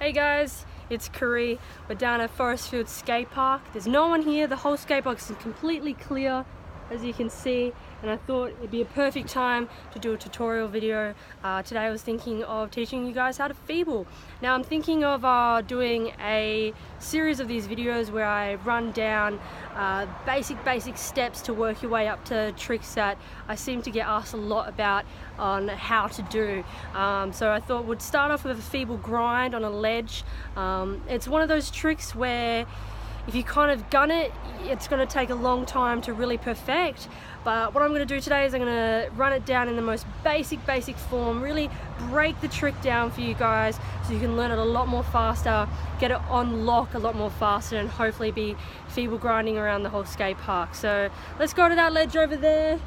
Hey guys, it's Kari. We're down at Forestfield Skate Park. There's no one here. The whole skate park is completely clear, as you can see, and I thought it'd be a perfect time to do a tutorial video. Today I was thinking of teaching you guys how to feeble. Now I'm thinking of doing a series of these videos where I run down basic steps to work your way up to tricks that I seem to get asked a lot about on how to do. So I thought we'd start off with a feeble grind on a ledge. It's one of those tricks where if you kind of gun it, it's going to take a long time to really perfect. But what I'm going to do today is I'm going to run it down in the most basic form, really break the trick down for you guys so you can learn it a lot more faster, get it on lock a lot more faster, and hopefully be feeble grinding around the whole skate park. So let's go to that ledge over there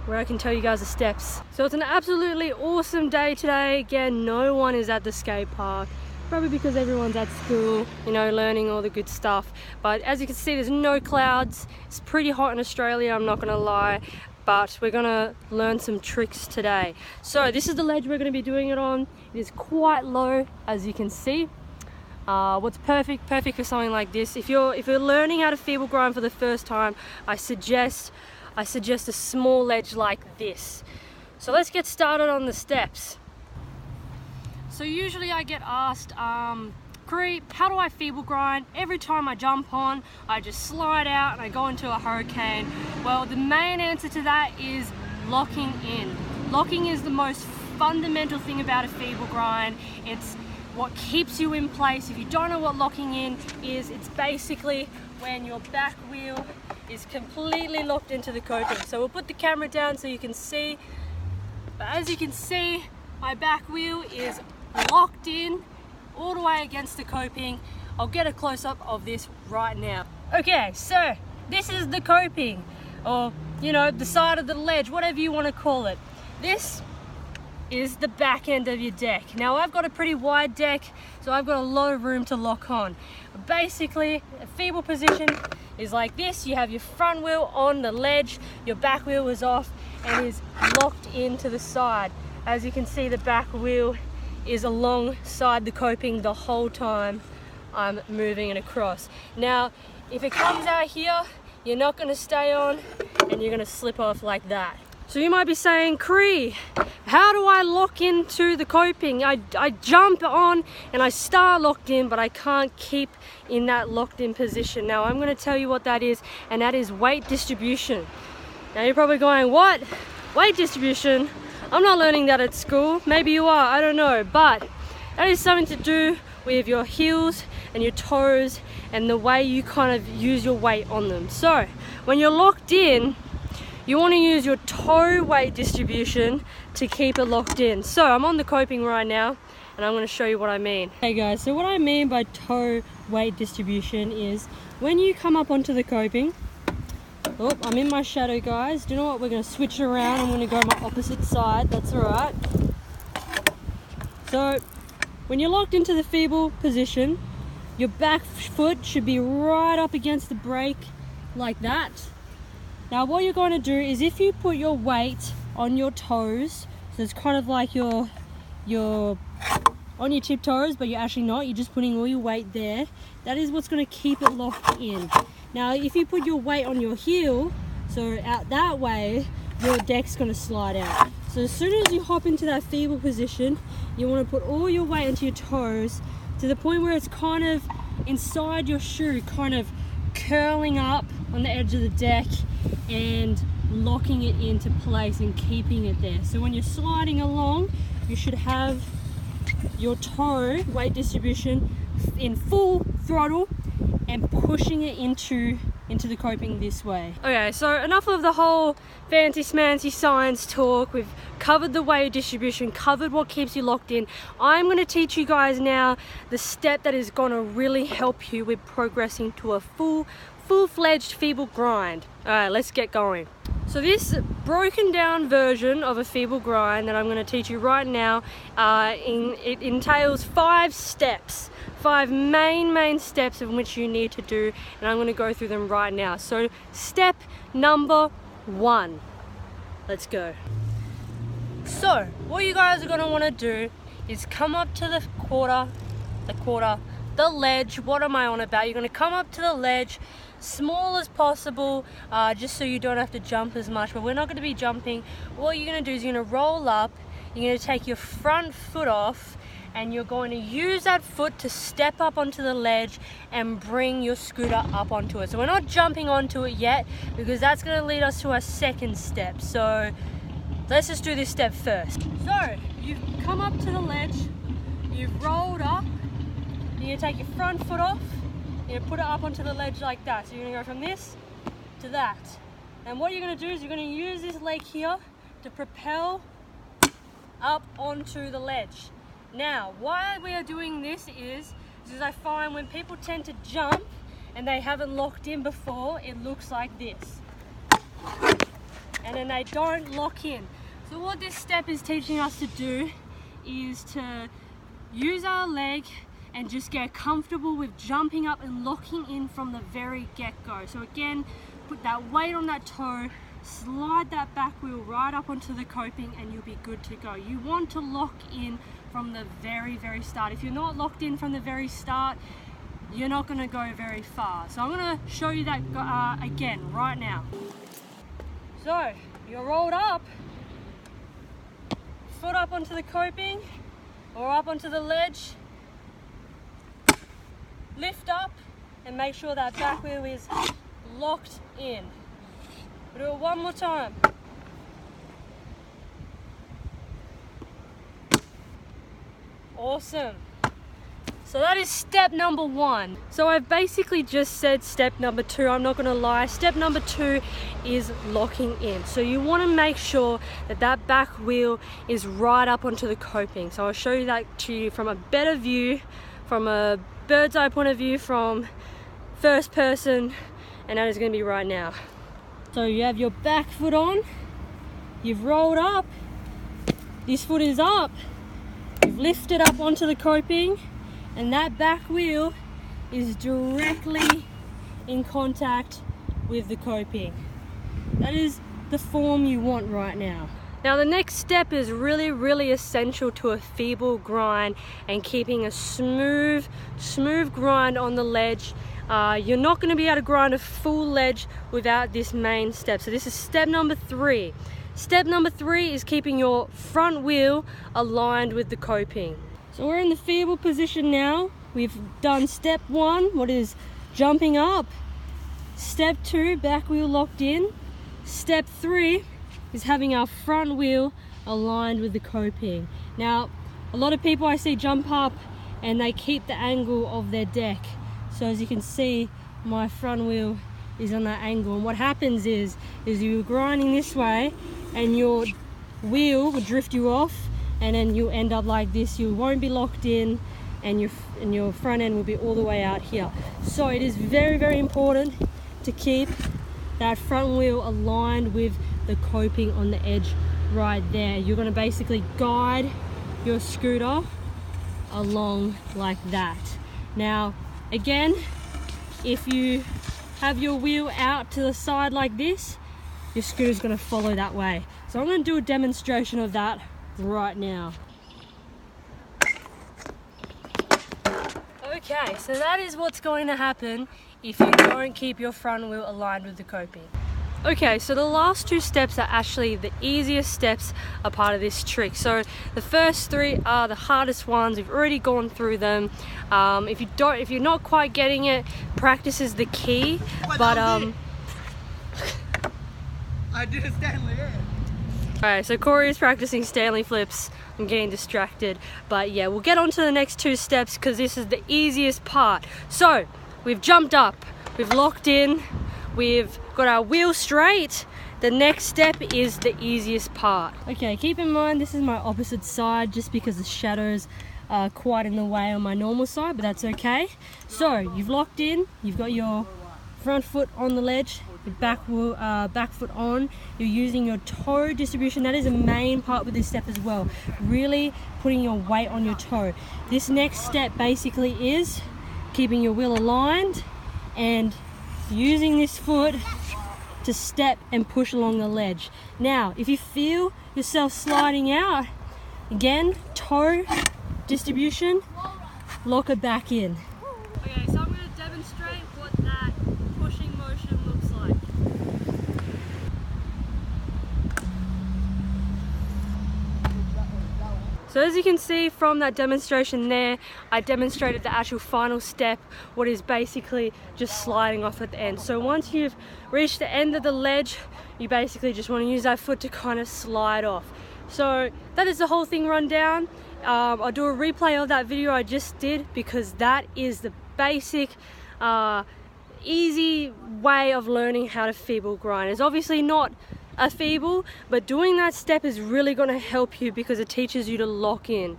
where I can tell you guys the steps. So it's an absolutely awesome day today. Again, no one is at the skate park. Probably because everyone's at school, you know, learning all the good stuff. But as you can see, there's no clouds. It's pretty hot in Australia, I'm not gonna lie. But we're gonna learn some tricks today. So this is the ledge we're gonna be doing it on. It is quite low, as you can see. What's perfect for something like this, if you're learning how to feeble grind for the first time, I suggest a small ledge like this. So let's get started on the steps. So usually I get asked, Kari, how do I feeble grind? Every time I jump on, I just slide out and I go into a hurricane. Well, the main answer to that is locking in. Locking is the most fundamental thing about a feeble grind. It's what keeps you in place. If you don't know what locking in is, it's basically when your back wheel is completely locked into the coping. So we'll put the camera down so you can see. But as you can see, my back wheel is locked in all the way against the coping. I'll get a close-up of this right now. Okay, so this is the coping, or you know, the side of the ledge, whatever you want to call it. This is the back end of your deck. Now I've got a pretty wide deck, so I've got a lot of room to lock on. Basically, a feeble position is like this. You have your front wheel on the ledge, your back wheel is off and is locked into the side. As you can see, the back wheel is alongside the coping the whole time I'm moving it across. Now, if it comes out here, you're not going to stay on and you're going to slip off like that. So you might be saying, Kari, how do I lock into the coping? I jump on and I start locked in, but I can't keep in that locked in position. Now I'm going to tell you what that is, and that is weight distribution. Now you're probably going, what? Weight distribution? I'm not learning that at school. Maybe you are, I don't know, but that is something to do with your heels and your toes and the way you kind of use your weight on them. So when you're locked in, you want to use your toe weight distribution to keep it locked in. So I'm on the coping right now and I'm going to show you what I mean. Hey guys, so what I mean by toe weight distribution is when you come up onto the coping, oh, I'm in my shadow, guys. Do you know what? We're going to switch around. I'm going to go my opposite side. That's all right. So when you're locked into the feeble position, your back foot should be right up against the brake like that. Now what you're going to do is, if you put your weight on your toes, so it's kind of like you're on your tip toes, but you're actually not. You're just putting all your weight there. That is what's going to keep it locked in. Now if you put your weight on your heel, so out that way, your deck's going to slide out. So as soon as you hop into that feeble position, you want to put all your weight into your toes to the point where it's kind of inside your shoe, kind of curling up on the edge of the deck and locking it into place and keeping it there. So when you're sliding along, you should have your toe weight distribution in full throttle and pushing it into the coping this way. Okay, so enough of the whole fancy smancy science talk. We've covered the weight distribution, covered what keeps you locked in. I'm going to teach you guys now the step that is going to really help you with progressing to a full-fledged feeble grind. Alright, let's get going. So this broken down version of a feeble grind that I'm going to teach you right now, it entails 5 steps. 5 main steps in which you need to do, and I'm going to go through them right now. So step number 1, let's go. So what you guys are going to want to do is come up to the quarter the quarter, the ledge. What am I on about? You're going to come up to the ledge, small as possible, just so you don't have to jump as much, but we're not going to be jumping. What you're going to do is you're going to roll up, you're going to take your front foot off, and you're going to use that foot to step up onto the ledge and bring your scooter up onto it. So we're not jumping onto it yet, because that's going to lead us to our second step. So let's just do this step first. So you've come up to the ledge, you've rolled up, you're going to take your front foot off, you're going to put it up onto the ledge like that. So you're going to go from this to that. And what you're going to do is you're going to use this leg here to propel up onto the ledge. Now, why we are doing this is I find when people tend to jump and they haven't locked in before, it looks like this. And then they don't lock in. So what this step is teaching us to do is to use our leg and just get comfortable with jumping up and locking in from the very get-go. So again, put that weight on that toe, slide that back wheel right up onto the coping, and you'll be good to go. You want to lock in from the very start. If you're not locked in from the very start, you're not going to go very far. So I'm going to show you that again right now. So you're rolled up, foot up onto the coping or up onto the ledge, lift up and make sure that back wheel is locked in. We'll do it one more time. Awesome. So that is step number 1. So I've basically just said step number 2. I'm not going to lie. Step number 2 is locking in. So you want to make sure that that back wheel is right up onto the coping. So I'll show you that to you from a better view, from a bird's eye point of view, from first person, and that is going to be right now. So you have your back foot on, you've rolled up, this foot is up, you've lifted up onto the coping, and that back wheel is directly in contact with the coping. That is the form you want right now. Now the next step is really essential to a feeble grind and keeping a smooth grind on the ledge. You're not going to be able to grind a full ledge without this main step. So this is step number 3. Step number 3 is keeping your front wheel aligned with the coping. So we're in the feeble position now. We've done step 1, what is jumping up. Step 2, back wheel locked in. Step 3 is having our front wheel aligned with the coping. Now, a lot of people I see jump up and they keep the angle of their deck. So as you can see, my front wheel is on that angle. And what happens is you're grinding this way and your wheel will drift you off, and then you end up like this. You won't be locked in, and your front end will be all the way out here. So it is very important to keep that front wheel aligned with the coping on the edge right there. You're going to basically guide your scooter along like that. Now again, if you have your wheel out to the side like this, your scooter's going to follow that way. So I'm going to do a demonstration of that right now. Okay, so that is what's going to happen if you don't keep your front wheel aligned with the coping. Okay, so the last 2 steps are actually the easiest steps a part of this trick. So the first 3 are the hardest ones. We've already gone through them. If you're not quite getting it, practice is the key. But I did a Stanley. Alright, so Corey is practicing Stanley flips. I'm getting distracted, but yeah, we'll get on to the next 2 steps because this is the easiest part. So we've jumped up, we've locked in, we've got our wheel straight. The next step is the easiest part. Okay, keep in mind this is my opposite side just because the shadows are quite in the way on my normal side, but that's okay. So you've locked in, you've got your front foot on the ledge, your back foot on, you're using your toe distribution. That is a main part with this step as well, really putting your weight on your toe. This next step basically is keeping your wheel aligned and using this foot to step and push along the ledge. Now if you feel yourself sliding out, again, toe distribution, lock it back in. Okay, so I'm going to demonstrate what that pushing motion looks like. So as you can see from that demonstration there, I demonstrated the actual final step, what is basically just sliding off at the end. So once you've reached the end of the ledge, you basically just want to use that foot to kind of slide off. So that is the whole thing run down. I'll do a replay of that video I just did because that is the basic, easy way of learning how to feeble grind. It's obviously not a feeble, but doing that step is really going to help you because it teaches you to lock in.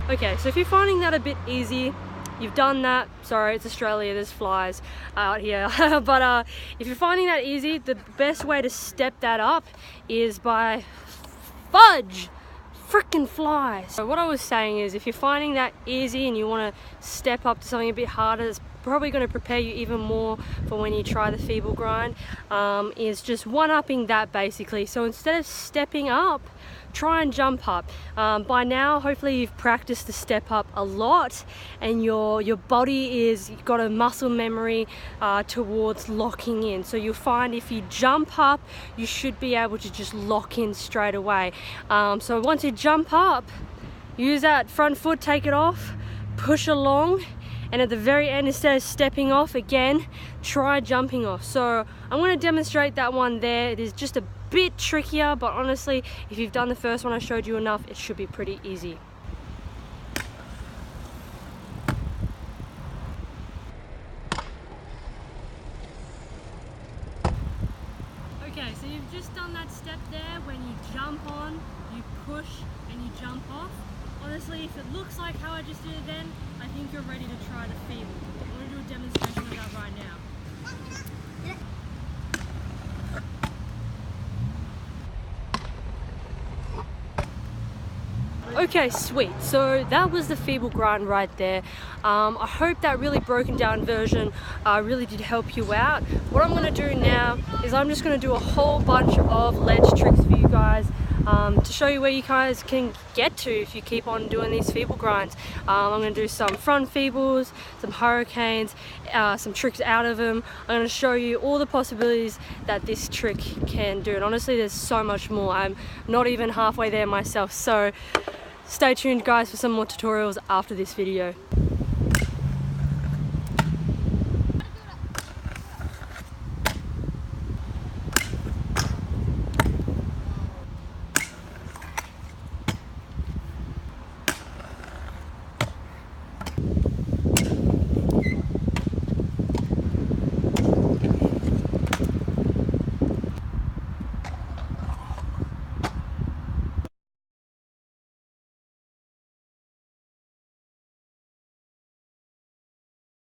Okay, so if you're finding that a bit easy, you've done that. Sorry, it's Australia, there's flies out here. But if you're finding that easy, the best way to step that up is by fudge! Freaking flies. So what I was saying is if you're finding that easy and you want to step up to something a bit harder, it's probably going to prepare you even more for when you try the feeble grind, is just one-upping that basically. So instead of stepping up, try and jump up. By now hopefully you've practiced the step up a lot and your body is got a muscle memory towards locking in. So you'll find if you jump up, you should be able to just lock in straight away. So once you jump up, use that front foot, take it off, push along, and at the very end, instead of stepping off again, try jumping off. So I'm going to demonstrate that one there. It is just a bit trickier, but honestly, if you've done the first one I showed you enough, it should be pretty easy. Okay, so you've just done that step there. When you jump on, you push and you jump off. Honestly, if it looks like how I just did it then, I think you're ready to try the feeble. I'm going to do a demonstration of that right now. Okay, sweet. So that was the feeble grind right there. I hope that really broken down version really did help you out. What I'm going to do now is I'm just going to do a whole bunch of ledge tricks for you guys to show you where you guys can get to if you keep on doing these feeble grinds. I'm going to do some front feebles, some hurricanes, some tricks out of them. I'm going to show you all the possibilities that this trick can do, and honestly there's so much more. I'm not even halfway there myself, so stay tuned guys for some more tutorials after this video.